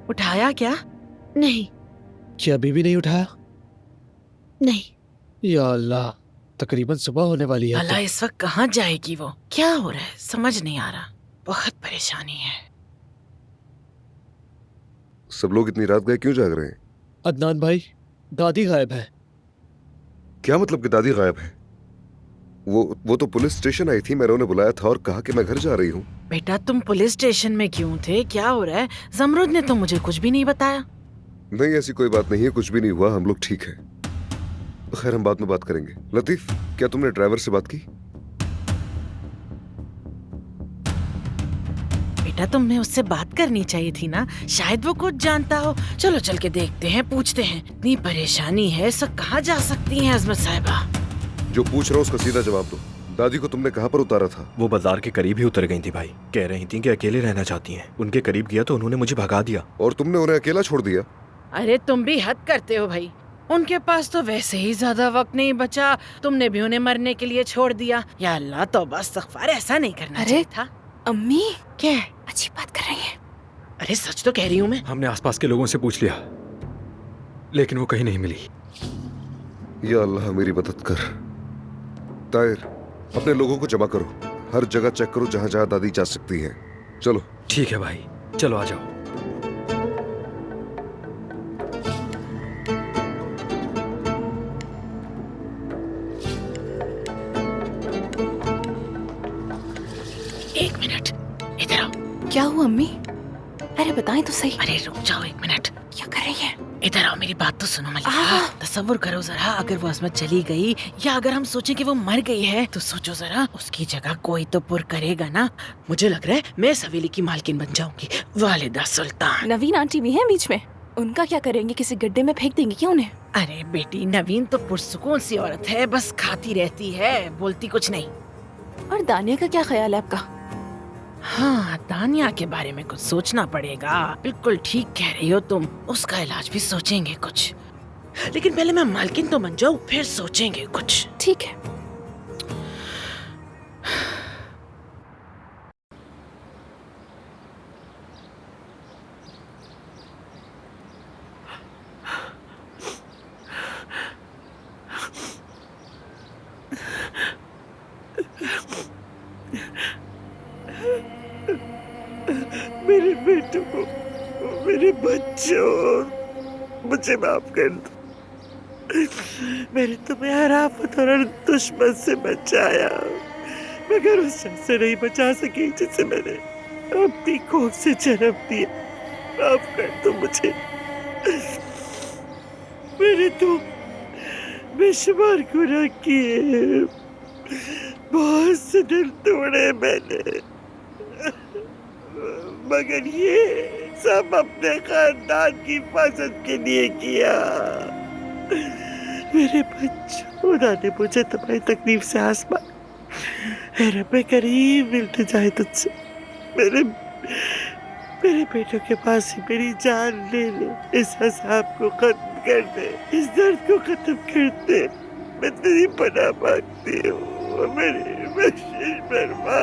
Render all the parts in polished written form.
उठाया क्या? नहीं। क्या अभी भी नहीं उठाया? नहीं। या अल्लाह, तकरीबन सुबह होने वाली है। भला इस वक्त कहाँ जाएगी वो? क्या हो रहा है समझ नहीं आ रहा। बहुत परेशानी है। सब लोग इतनी रात गए क्यों जाग रहे हैं? अदनान भाई, दादी गायब है। क्या मतलब कि दादी गायब है? वो तो पुलिस स्टेशन आई थी, मैंने उन्हें बुलाया था और कहा कि मैं घर जा रही हूँ। बेटा तुम पुलिस स्टेशन में क्यों थे? क्या हो रहा है? जमरुद ने तो मुझे कुछ भी नहीं बताया। नहीं, ऐसी कोई बात नहीं है, कुछ भी नहीं हुआ, हम लोग ठीक हैं। खैर, हम बाद में बात करेंगे। लतीफ, क्या तुमने ड्राइवर से बात की? बेटा तुमने उससे बात करनी चाहिए थी ना, शायद वो कुछ जानता हो। चलो चल के देखते हैं, पूछते हैं। इतनी परेशानी है, सब कहाँ जा सकती हैं अजमत साहिबा? जो पूछ रहा हूँ उसका सीधा जवाब दो। दादी को तुमने कहाँ पर उतारा था? वो बाजार के करीब ही उतर गई थी भाई। कह रही थी कि अकेले रहना चाहती हैं। उनके करीब गया तो उन्होंने मुझे भगा दिया। और तुमने उन्हें अकेला छोड़ दिया? अरे तुम भी हद करते हो भाई। उनके पास तो वैसे ही ज्यादा वक्त नहीं बचा, तुमने भी उन्हें मरने के लिए छोड़ दिया। या अल्लाह, तौबा इस्तग़फ़ार, ऐसा नहीं करना चाहिए था। अम्मी क्या? अजीब बात कर रही हैं। अरे सच तो कह रही हूँ मैं। हमने आसपास के लोगों से पूछ लिया, लेकिन वो कहीं नहीं मिली। या अल्लाह, मेरी मदद कर। ताहिर, अपने लोगों को जमा करो, हर जगह चेक करो जहां जहां दादी जा सकती है। चलो। ठीक है भाई, चलो आ जाओ। एक मिनट, इधर आओ। क्या हुआ अम्मी? अरे बताएं तो सही। अरे रुक जाओ एक मिनट। क्या कर रही हैं? इधर आओ, मेरी बात तो सुनो मलिका। तसव्वुर करो जरा, अगर वो अजमत चली गई या अगर हम सोचें कि वो मर गई है तो सोचो जरा, उसकी जगह कोई तो पुर करेगा ना। मुझे लग रहा है मैं इस हवेली की मालकिन बन जाऊंगी, वालिदा सुल्तान। नवीन आंटी भी हैं बीच में, उनका क्या करेंगे? किसी गड्ढे में फेंक देंगे क्या उन्हें? अरे बेटी, नवीन तो पुरसुकून सी औरत है, बस खाती रहती है, बोलती कुछ नहीं। और दानिया का क्या ख्याल है आपका? हाँ, दानिया के बारे में कुछ सोचना पड़ेगा। बिल्कुल ठीक कह रही हो तुम, उसका इलाज भी सोचेंगे कुछ। लेकिन पहले मैं मालकिन तो बन जाऊं, फिर सोचेंगे कुछ। ठीक है। मेरे बेटों को, मेरे बच्चों, मुझे माफ कर दो। मैंने तुम्हें हर आफत और हर दुश्मन से बचाया, मगर उस शख्स से नहीं बचा सकी जिसे मैंने अपनी कोख से जन्म दिया। माफ कर दो मुझे। मैंने तो बेशुमार गुनाह किए, बहुत से दिल तोड़े मैंने, मगर ये सब अपने खानदान की हिफाजत के लिए किया। मेरे बच्चों, खुदा ने मुझे तुम्हारी तकलीफ से आसमान रब्बे करीम मिलते जाए तुझसे। मेरे बेटों के पास ही मेरी जान ले ले, इस अज़ाब को खत्म कर दे, इस दर्द को खत्म कर दे। मैं तेरी पनाह मांगती हूँ, मेरी बख्शिश फरमा।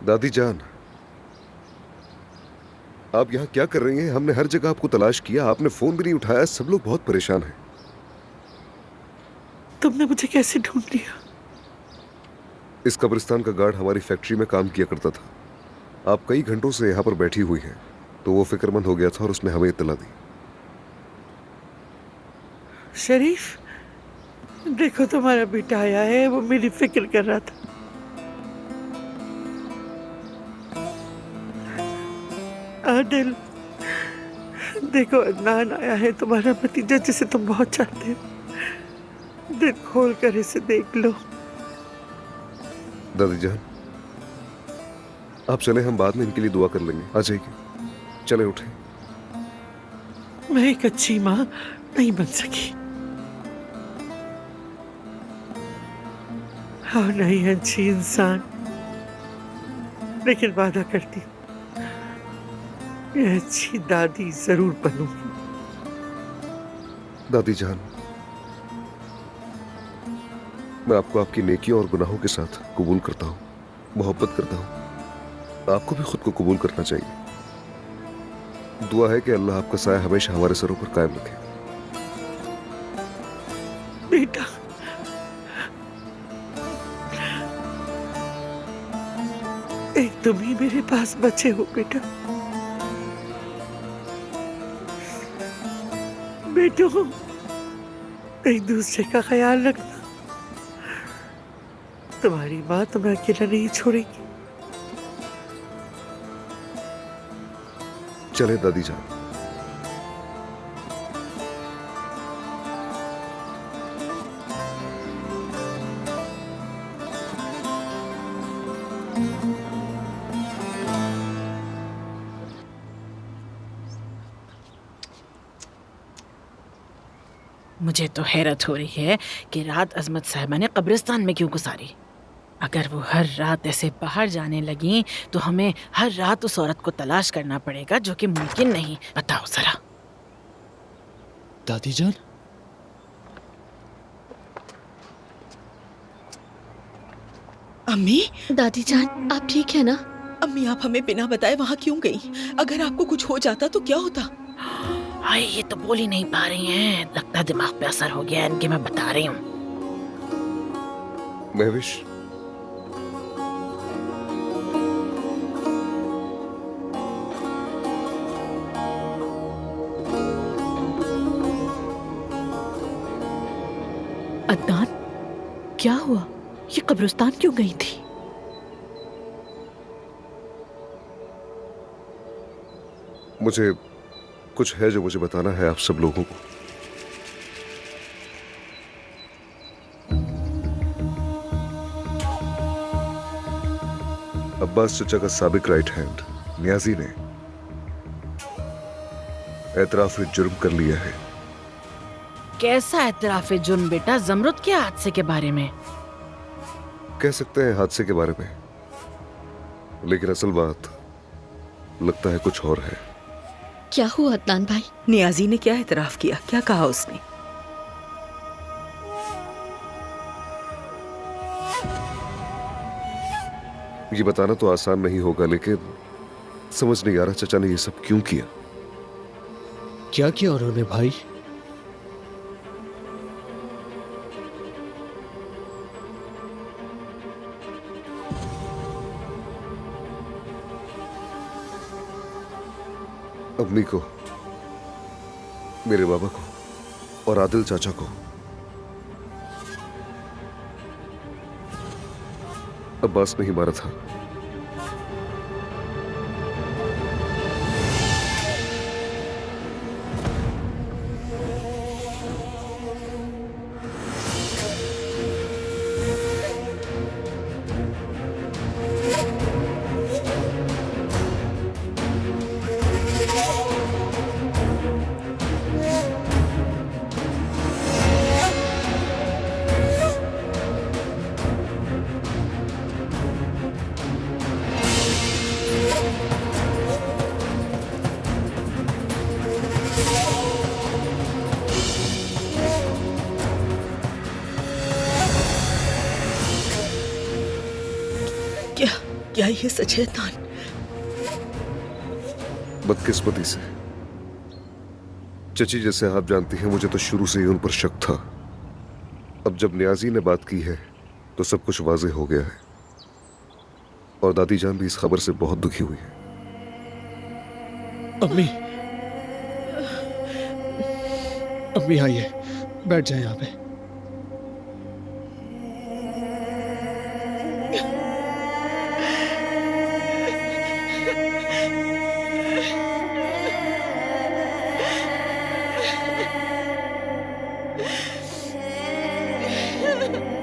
दादी जान, आप यहाँ क्या कर रही हैं? हमने हर जगह आपको तलाश किया, आपने फोन भी नहीं उठाया, सब लोग बहुत परेशान हैं। तुमने मुझे कैसे ढूंढ लिया? इस कब्रिस्तान का गार्ड हमारी फैक्ट्री में काम किया करता था। आप कई घंटों से यहाँ पर बैठी हुई हैं, तो वो फिक्रमंद हो गया था और उसने हमें इत्तला दी। शरीफ, देखो तुम्हारा बेटा आया है, वो मेरी फिक्र कर रहा था। आदिल, देखो अदनान आया है, तुम्हारा भतीजा जिसे तुम बहुत चाहते हो। दिल खोल कर इसे देख लो। दादी जान, आप चले, हम बाद में इनके लिए दुआ कर लेंगे। आ जाइए, चले उठे। मैं एक अच्छी माँ नहीं बन सकी और नहीं अच्छी इंसान, लेकिन वादा करती हूँ मैं अच्छी दादी जरूर बनूंगी। दादी जान, मैं आपको आपकी नेकियों और गुनाहों के साथ कबूल करता हूँ, मोहब्बत करता हूँ। आपको भी खुद को कबूल करना चाहिए। दुआ है कि अल्लाह आपका साया हमेशा हमारे सरों पर कायम रखे। बेटा, एक तुम ही मेरे पास बचे हो बेटा। बेटो, एक दूसरे का ख्याल रखना। तुम्हारी माँ तुम्हें अकेला नहीं छोड़ेगी। चले दादी जान। मुझे तो हैरत हो रही है कि रात अजमत साहिबा ने कब्रिस्तान में क्यों गुजारी। अगर वो हर रात ऐसे बाहर जाने लगी तो हमें हर रात उस औरत को तलाश करना पड़ेगा, जो कि मुमकिन नहीं। बताओ जरा। दादी जान, अम्मी, दादी जान, आप ठीक है ना? अम्मी आप हमें बिना बताए वहाँ क्यों गई? अगर आपको कुछ हो जाता तो क्या होता? हाय, ये तो बोल ही नहीं पा रही हैं। लगता है दिमाग पे असर हो गया है इनके। मैं बता रही हूँ। महविश, अदनान, क्या हुआ? ये कब्रिस्तान क्यों गई थी? मुझे कुछ है जो मुझे बताना है आप सब लोगों को। अब्बास चचा का साबिक राइट हैंड नियाजी ने एतराफ जुर्म कर लिया है। कैसा एतराफे जुर्म बेटा? जमरुद के हादसे के बारे में? कह सकते हैं हादसे के बारे में, लेकिन असल बात लगता है कुछ और है। क्या हुआ अदनान भाई? नियाजी ने क्या एतराफ किया? क्या कहा उसने? ये बताना तो आसान नहीं होगा, लेकिन समझ नहीं आ रहा चचा ने ये सब क्यों किया। क्या किया उन्होंने भाई? अम्मी को, मेरे बाबा को और आदिल चाचा को अब्बास ने ही मारा था। क्या ये सच है अदनान? बदकिस्मती से चची, जैसे आप जानती हैं, मुझे तो शुरू से ही उन पर शक था। अब जब नियाजी ने बात की है तो सब कुछ वाज़ेह हो गया है, और दादी जान भी इस खबर से बहुत दुखी हुई है। अम्मी, अम्मी आइए, बैठ जाए यहाँ पे। Ha ha ha!